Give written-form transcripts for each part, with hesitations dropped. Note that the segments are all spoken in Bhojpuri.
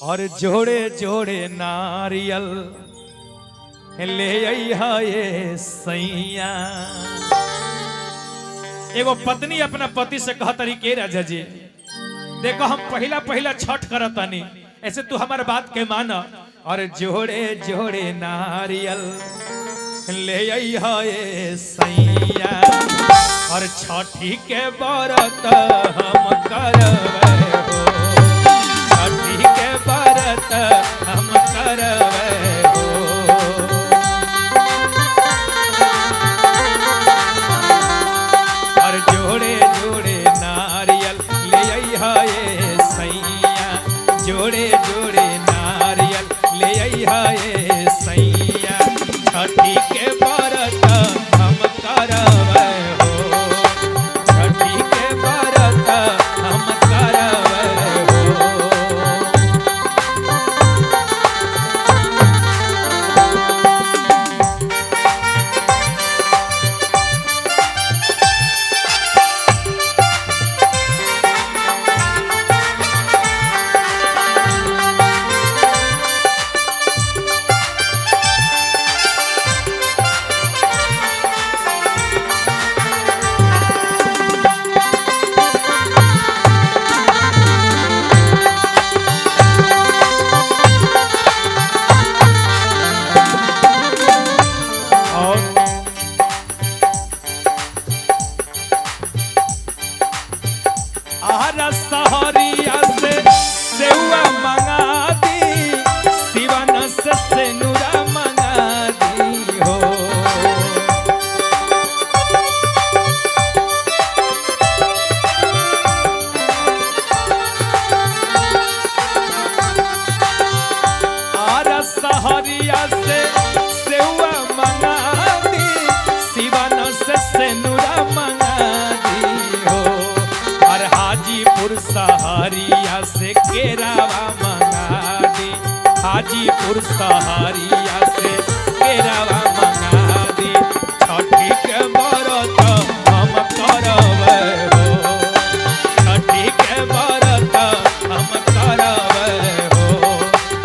और जोड़े जोड़े नारियल ले अइहा ये सैया। एगो पत्नी अपना पति से कहतरी के राजा जी देखो हम पहला पहला छठ करतानी, ऐसे तू हमारे बात के माना और जोड़े जोड़े नारियल ले अइहा ये सैया। और छठी के व्रत हम करबै हो, छठी के व्रत हम करबै हो। और जोड़े जोड़े नारियल ले अइहा ये सैया, जोड़े जोड़े नारियल ले अइहा ये सैया। छठी के व्रत हम करबै हो, छठी के व्रत हम करबै हो। सहरिया से सेवा मंगा दी, सिवन से सेनुरा मंगा दी हो। आरा सहरिया से सेवा मंगा दी, सिवन से सेनुरा मंगा दी हो। और हाजीपुर सहारिया से केरावा मंगा दी, हाजीपुर सहारिया से केरावा मंगा दी। छठी के व्रत हम करबै हो, छठी के व्रत हम करबै हो।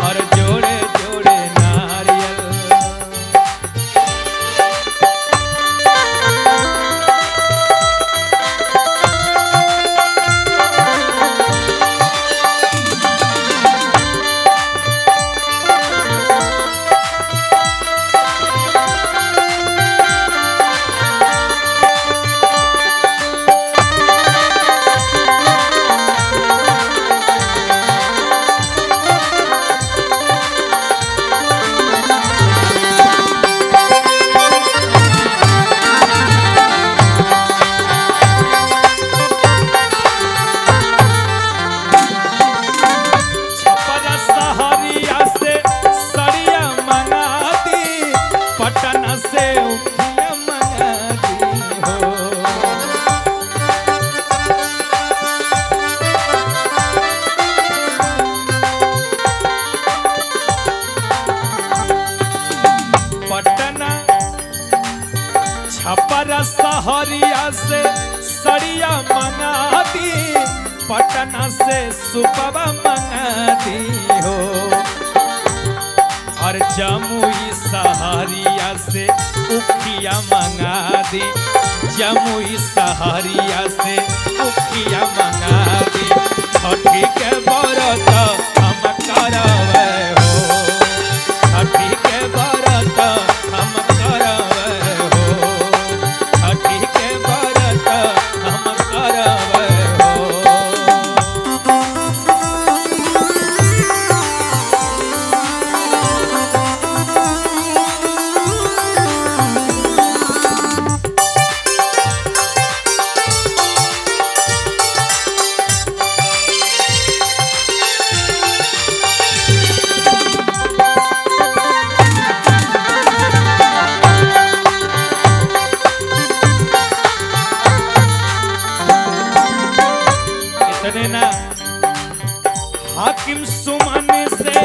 और जोड़े जोड़े नारियल छपरा सहरिया से सड़िया मंगा दी, पटना से सुपवा मंगा दी हो। और जमुई सहारिया से उखिया मंगा दी, जमुई सहारिया से उखिया मंगा दी। छठी के व्रत हम करबै हो, छठी के व्रत हम करबै हो, छठी के व्रत हम करबै हो। हाकिम सुमन से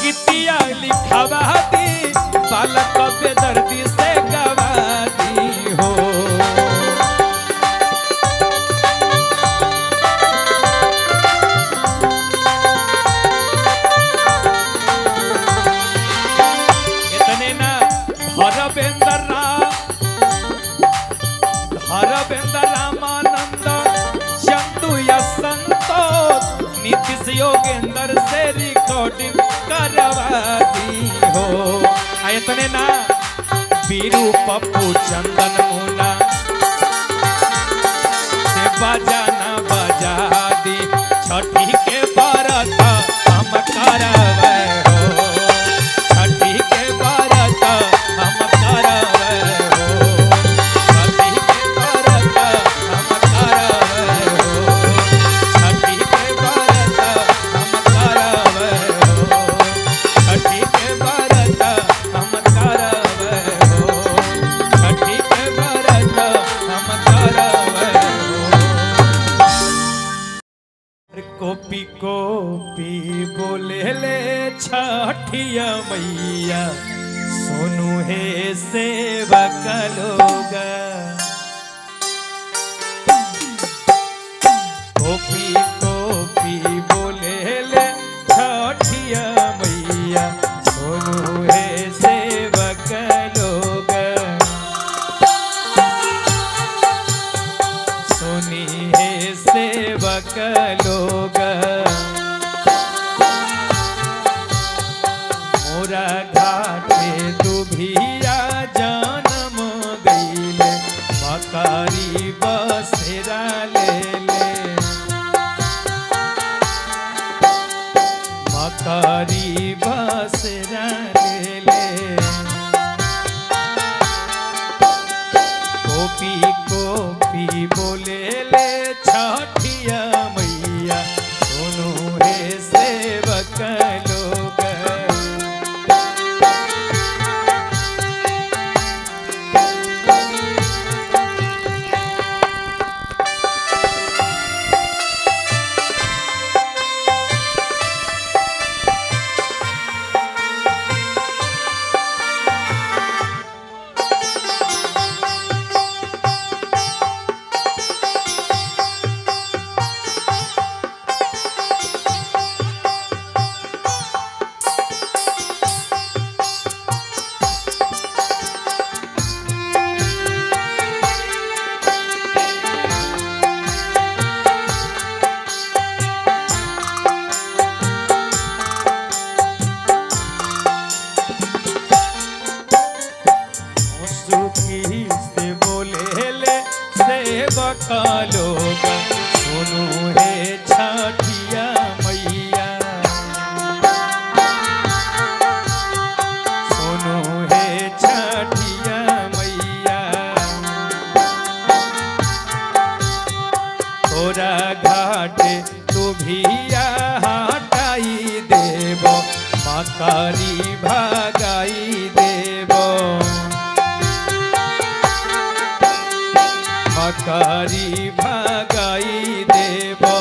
गीतिया लिखवा दी, बालक बेदर्दी से गवा दी हो। मास्टर से रिकॉर्डिंग करवा दी हो। इतने ना बीरू पप्पू चंदन मुना से बजाना बजा दी, छठी के व्रत हम करवे हो, छठी के व्रत हम करवे हो, छठी के व्रत हम करवे हो, छठी के व्रत हम करवे हो, छठी के व्रत हम करवे हो, छठी के व्रत हम करवे हो। कॉपी कॉपी बोले ले छठिया मैया, सोनू है सेवक लोग। कॉपी कॉपी बोले ले छठिया मैया, सोनू है सेवक लोग। सोनी है सेवक लोग। मोरा घाटे दुभिया जन्म गईले, मकारी बसेरा ले ले, मकारी बसेरा ले ले। कॉपी कॉपी बोले ले छठिया मैया, सोनू है सेवक लोग। सुखी से बोले ले सेवक लोग, सोनू है छठिया मैया, सोनू है छठिया मैया। तोरा घाटे तू भिया हटाई देबो, मकारी भगाई देबो, मकारी भगाई देबो।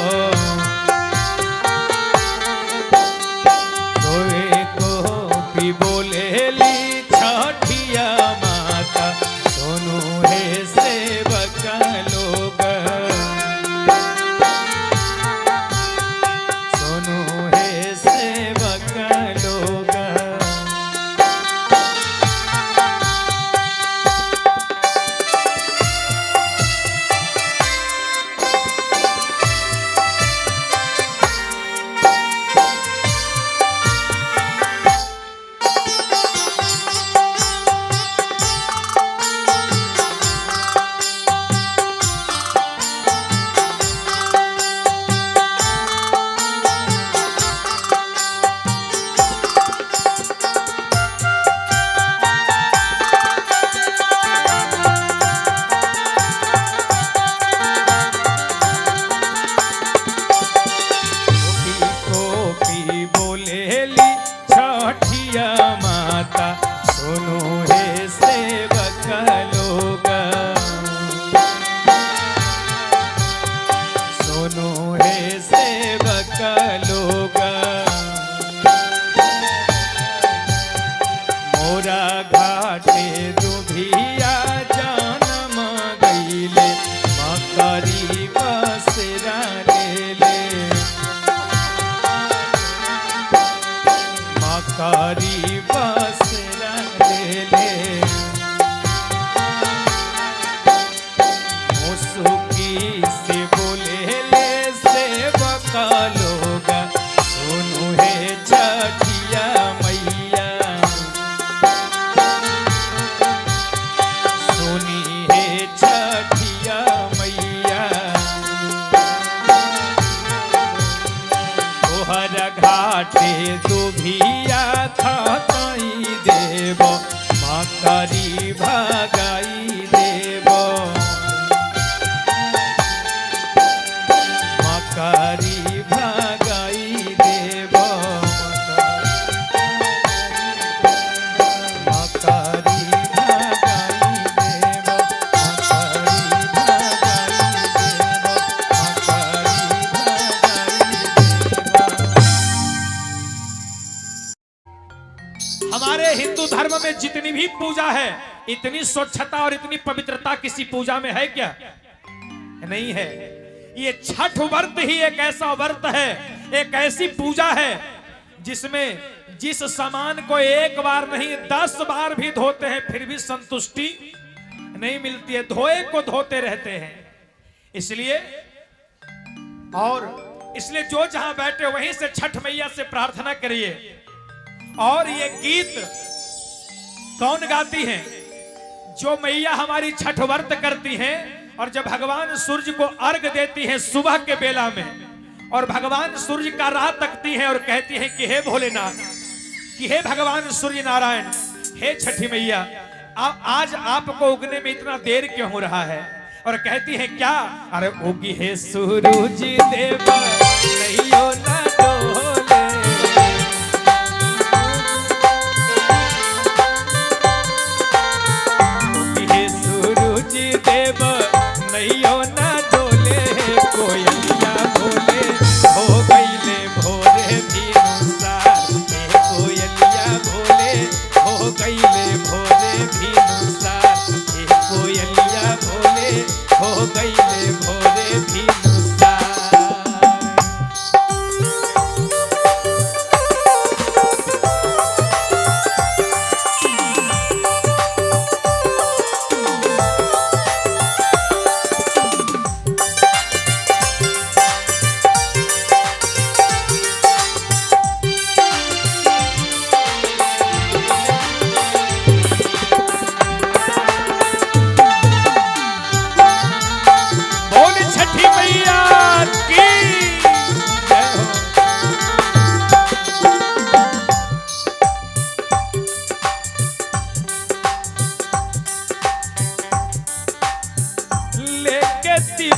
तोरे कॉपी बोले ली छठिया माता, सोनू है सेवक लोग, सोनू है सेवक लोग। कारी बसरा ले ले मुसुकी से बोले ले से बका लोग सुनो छठिया मैया सुनी है छठिया मैया तोहर घाटे दुभिया खतई देव मकरी भगाई देव मकरी भगाई देव मकरी भगाई देव मकरी भगाई देव। हमारे हिंदू धर्म में जितनी भी पूजा है इतनी स्वच्छता और इतनी पवित्रता किसी पूजा में है क्या? नहीं है। ये छठ व्रत ही एक ऐसा व्रत है, एक ऐसी पूजा है जिसमें जिस सामान को एक बार नहीं 10 बार भी धोते हैं फिर भी संतुष्टि नहीं मिलती है, धोए को धोते रहते हैं। इसलिए जो जहां बैठे वहीं से छठ मैया से प्रार्थना करिए। और ये गीत कौन गाती हैं? जो मैया हमारी छठ व्रत करती हैं और जब भगवान सूर्य को अर्घ देती हैं सुबह के बेला में और भगवान सूर्य का राह तकती हैं और कहती हैं कि हे भोलेनाथ, कि हे भगवान सूर्य नारायण, हे छठी मैया, आज आपको उगने में इतना देर क्यों हो रहा है? और कहती है क्या? अरे उगी है सूरज देव नैयो न डोले, उगी है सूरज देव नैयो न डोले, कोयलिया बोले हो गईले भोरे भिनुसार, कोयलिया बोले हो गईले भोरे भिनुसार, कोयलिया बोले हो गईले भोरे भिनुसार।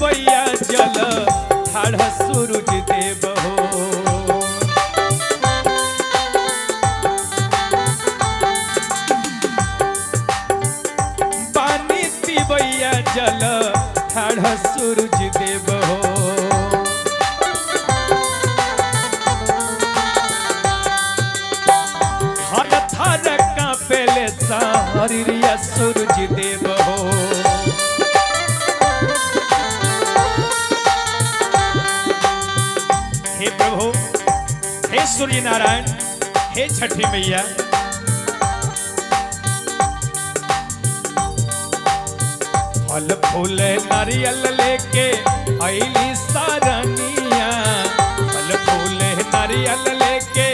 भैया जल ठाढ़ सूरज देव हो, पानी पिबैया जल ठाढ़ सूरज देव हो, हर थर कांपेले शरीरिया सूरज देव हो। हे प्रभु, हे सूर्य नारायण, हे छठी मैया, फल फूल नारियल लेके आईली सारनिया, फल फूल नारियल लेके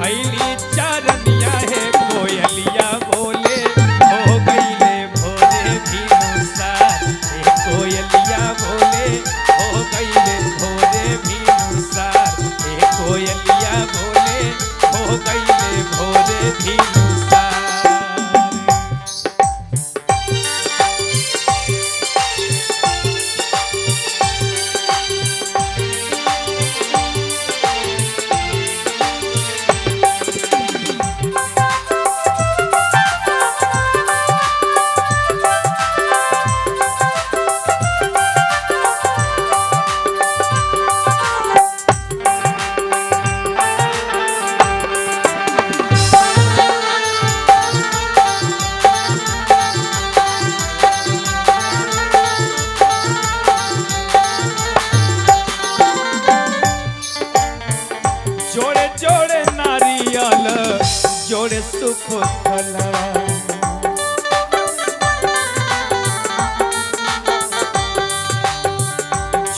आईली चारनिया, है कोयलिया बोले हो गईले भोरे भिनुसार, हे कोयलिया बोले हो गईले भोरे भिनुसार, हे कोयलिया बोले हो गईले भोरे भिनुसार। जोड़े जोड़े नारियल जोड़े सुफला,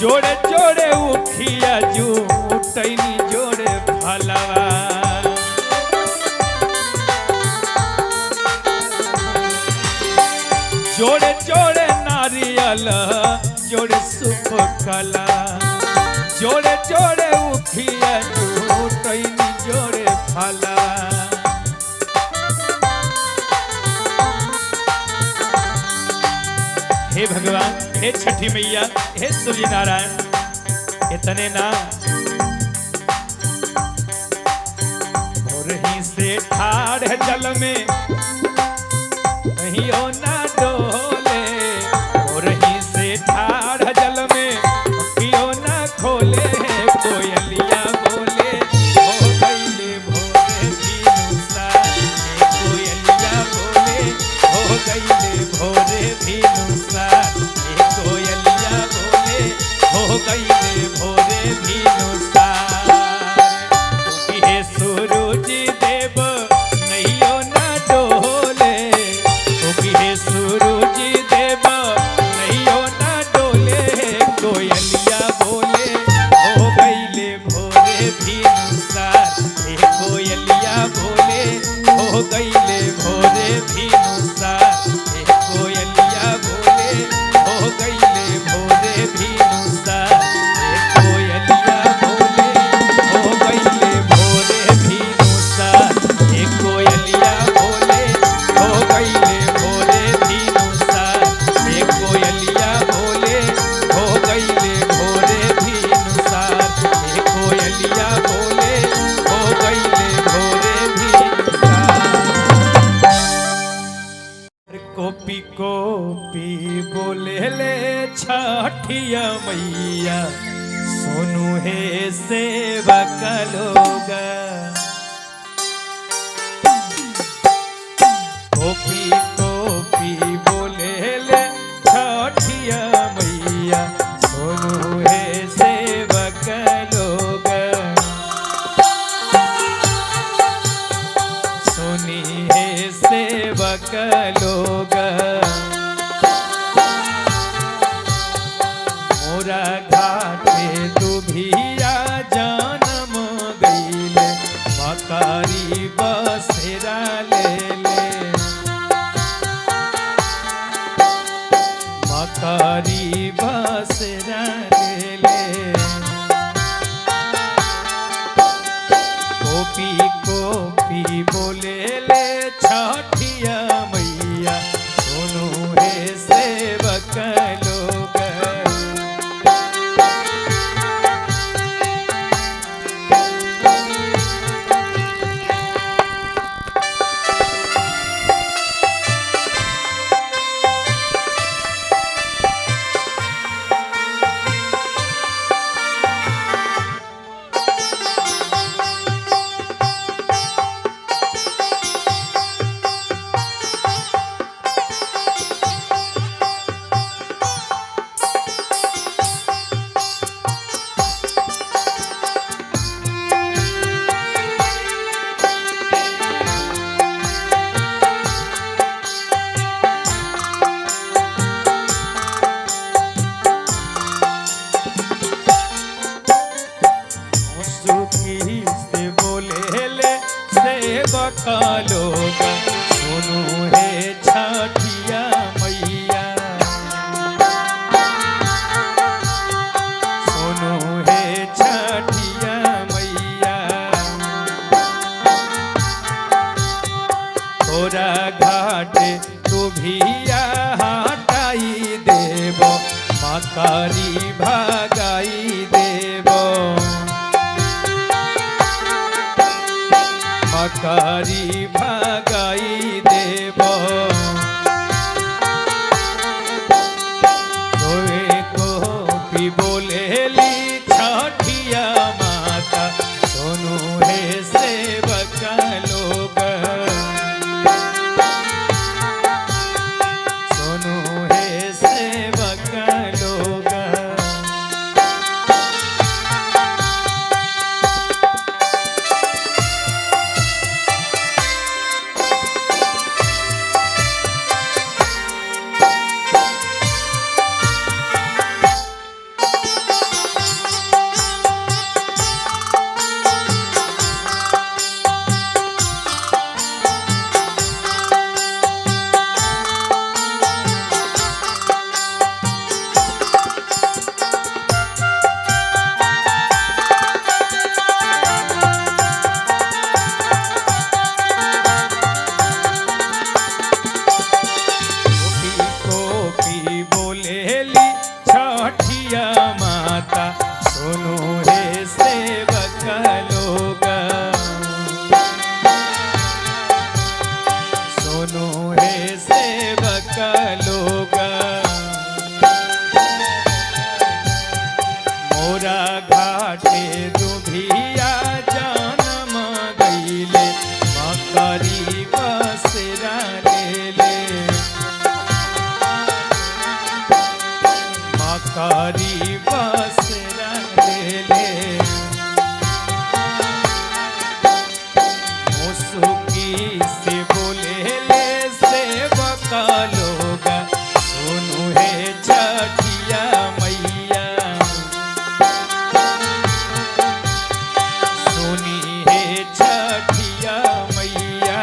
जोड़े जोड़े उठिया जूटैनी जोड़े फलवा, नारियल जोड़े सुप कला जोड़े जोड़े उखिया टूटनी जोड़े फला हे भगवान, हे छठी मैया, हे सूर्य नारायण, इतने ना भोरही से ठाड़ जल में कहियो ना डोले भोरही से ठाड़ जल में कहियो ना खोले कोयलिया बोले हो गईले भोरे भिनुसा कोयलिया बोले हो गईले भोरे भिनुसा कोयलिया बोले हो गईले भोरे भिनुसा हे सूरज देव नैयो ना डोले हे सूरज देव नैयो ना डोले कोयलिया बोले हो गईले भोरे भिनुसा हे कोयलिया बोले हो गईले भोरे भिनुसा हे कोयलिया बोले हो गईले भोरे भिनुसा हे कोयलिया बोले हो गईले भोरे भिनुसा हे कोयलिया बोले हो गईले भोरे भिनुसा हे कोयलिया बोले हो गईले भोरे भिनुसा हे कोयलिया बोले हो गईले भोरे भिनुसा कोपी कोपी बोले ले छठिया मैया सोनू हे सेवक लोग कोपी कोपी बोले ले छठिया मैया सोनू हे सेवक लोग सोनी हे सेवक लोग मोरा घाटे दुभिया जानम गईले मकारी बसेरा ले मकारी बसेरा ले कोपी कोपी बोले ले छठिया मैया सोनू हे सेवक लोग लोग सुनू हे छठिया मैया सुनू हे छठिया मैया तोरा घाटे तू भिया हटाई देव मकारी भगाई देव मकारी भगाई देव कोई कोपी बोलेली छठिया माता सोनू हे सेवक लोग सोनू हे सेवक लोग मुसुकी से बोले ले सेवक लोग सुनु है छठिया मैया सुनी है छठिया मैया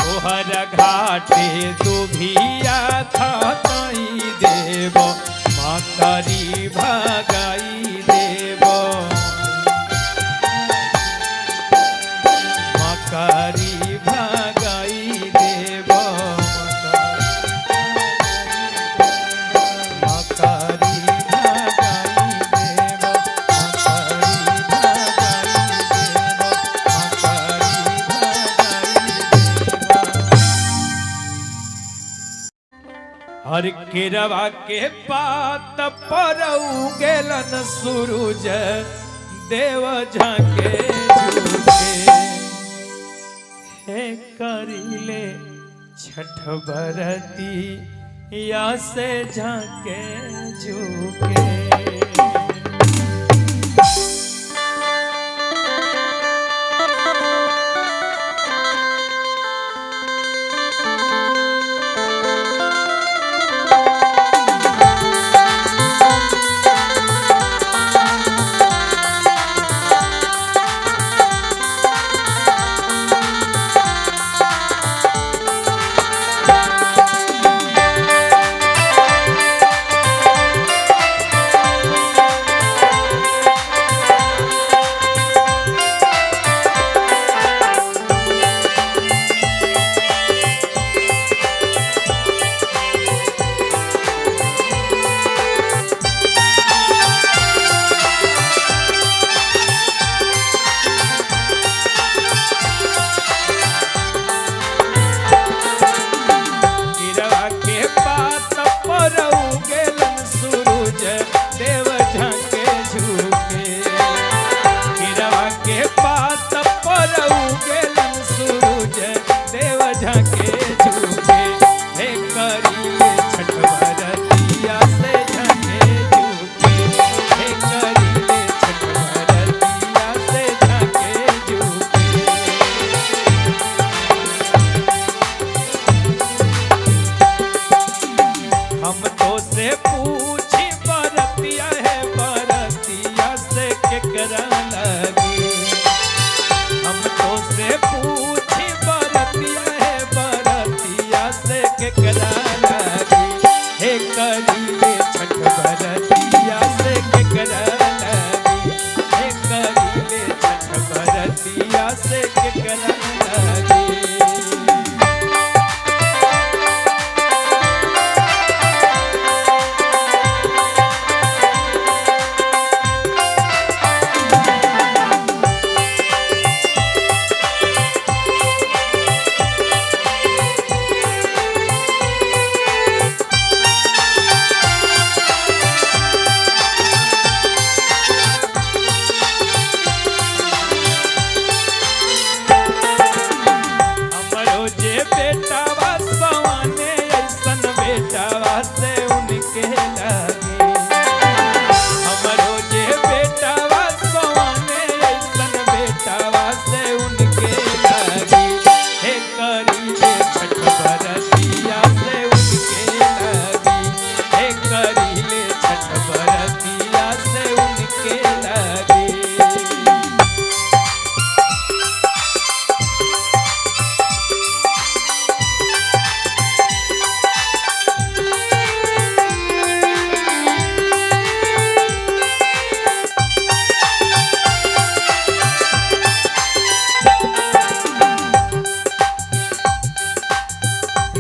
तोहर घाटे दुभिया खतई देव मकरी भगाई देव मकरी भगाई देव मकरी भगाई देव मकरी भगाई देव हर केरवा के पात पर उगेलन सूरज देव झाके झुके हे करिले छठ बरती या से झाके झुके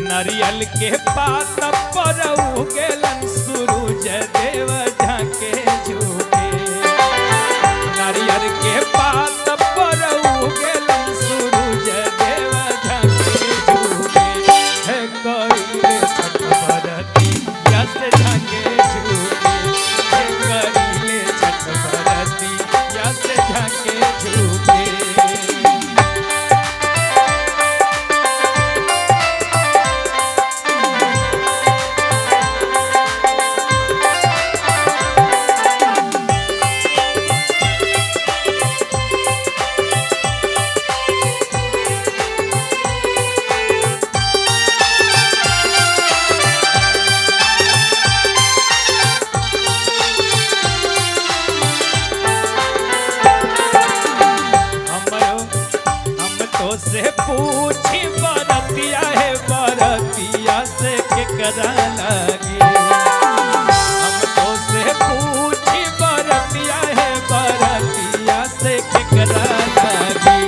नारियल के पात पर उगेलन सूरज देव झाके झुके नारियल के पात पर उगेलन सूरज देव झाके झुके हे करिले छठ बरती या से झाके झुके हे करिले छठ बरती या से झाके झुके से पूछी बरतिया है बरतिया से केकरा लागी हम तो से पूछी बरतिया है बरतिया से केकरा लागी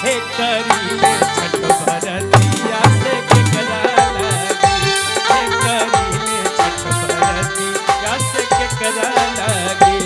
हे करीले छठ बरतिया से केकरा लागी हे करीले छठ बरतिया से केकरा लागी।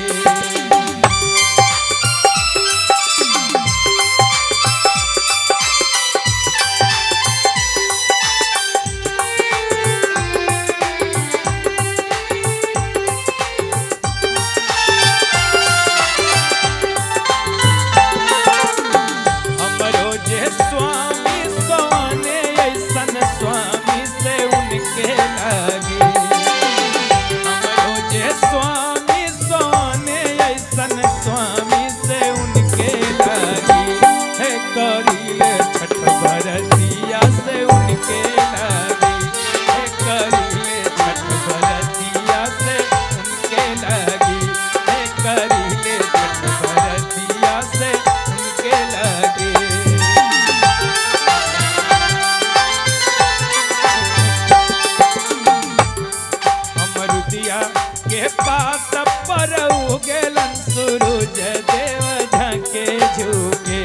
के पात पर उगेलन सूरज देव झाके झुके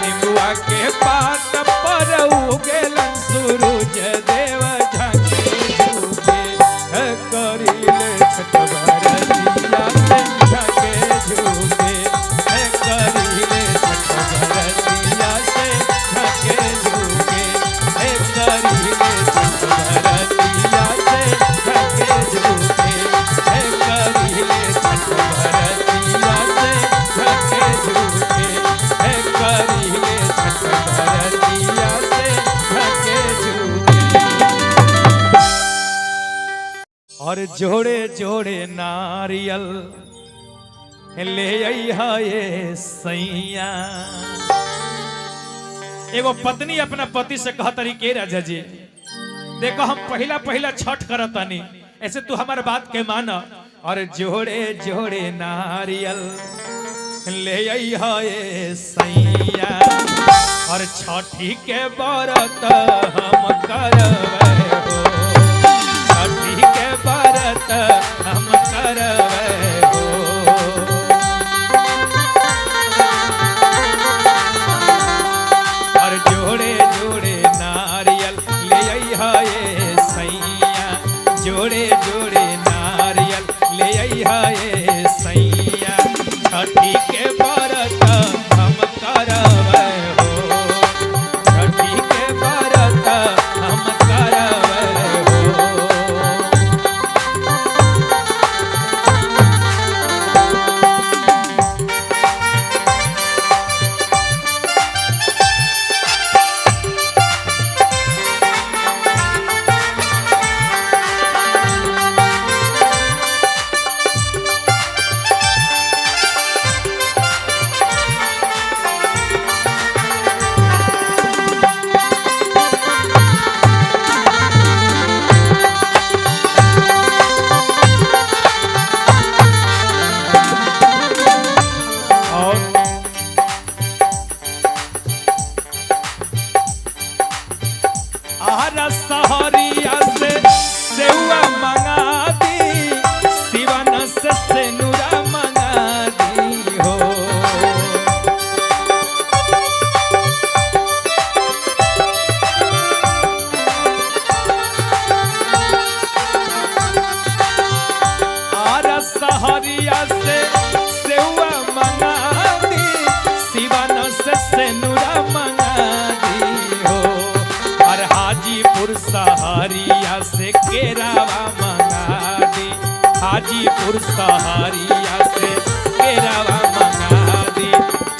निमुआ के पात पर उगेलन सूरज देव झाके झुके करीले छठ बरतिया से झाके झुके करीले छठ बरतिया से झाके झुके करीले छठ बरतिया से झाके झुके और जोड़े जोड़े नारियल ले अइहा ये सैया। एगो पत्नी अपना पति से कहतरी के राजा जी देखो हम पहला पहला छठ करतानी ऐसे तू हमारे बात के माना और जोड़े जोड़े नारियल ले अइहा ये सैया और छठी के व्रत हम करबै हो छठी के व्रत हम करबै हो और जोड़े जोड़े नारियल ले अइहा ये सैया जोड़े जोड़े नारियल ले अइहा ये सैया छठी के व्रत हम करबै हो छठी के व्रत हम करबै हो। सहरिया से सेवा मंगा दी सिवन से सेनुरा मंगा दी हो आर सहरिया से सेवा मंगा दी सिवन से सेनुरा मंगा दी हो और हाजीपुर सहारिया से केरावा मंगा दी हाजीपुर सहारिया से केरावा मंगा दी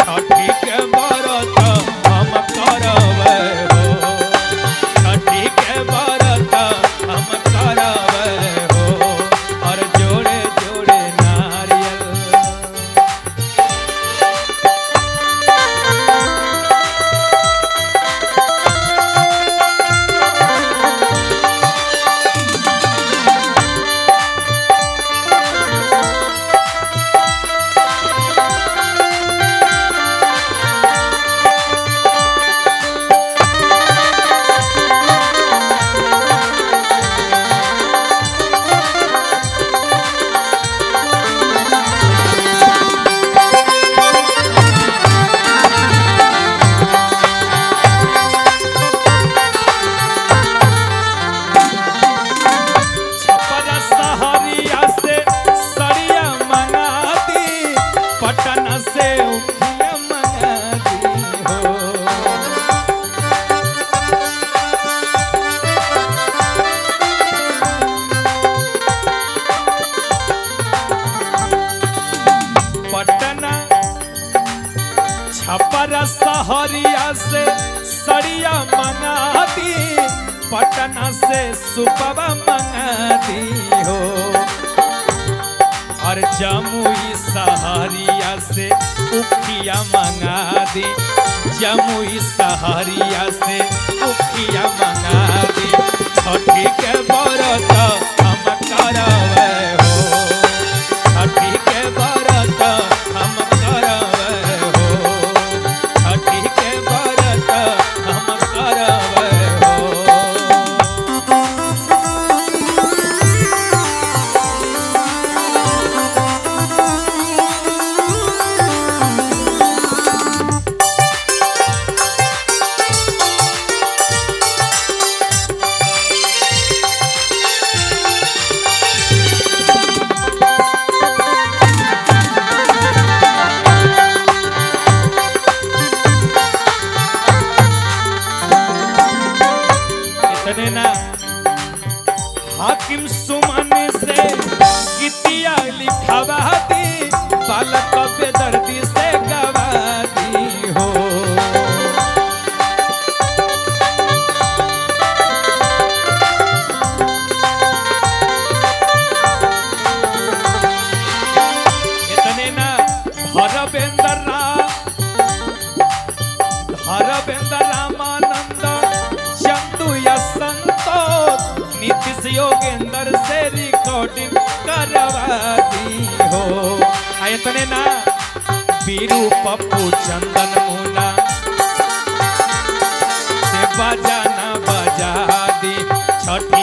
छठी के व्रत हम करबै हो छठी के व्रत हम करबै हो और जोड़े जोड़े नारियल छपरा सहरिया से सड़िया मंगा दी, पटना से सुपवा मंगा दी हो, और जमुई सहरिया से उखिया मंगा दी, जमुई सहरिया से उखिया मंगा दी। छठी के व्रत हम करवे हो, छठी के व्रत हम करवे हो, छठी के व्रत हम करवे हो। इतने ना हाकिम सुमन से गीतिया लिखवा दी, बालक बेदर्दी से गवा दी हो, इतने ना हरवेंद्र रामानंद चंदू या संतोष नीतीश योगेंद्र से रिकॉर्डिंग करवा दी हो। इतने ना बीरू पप्पू चंदन मुना से बजाना बजा दी, छठी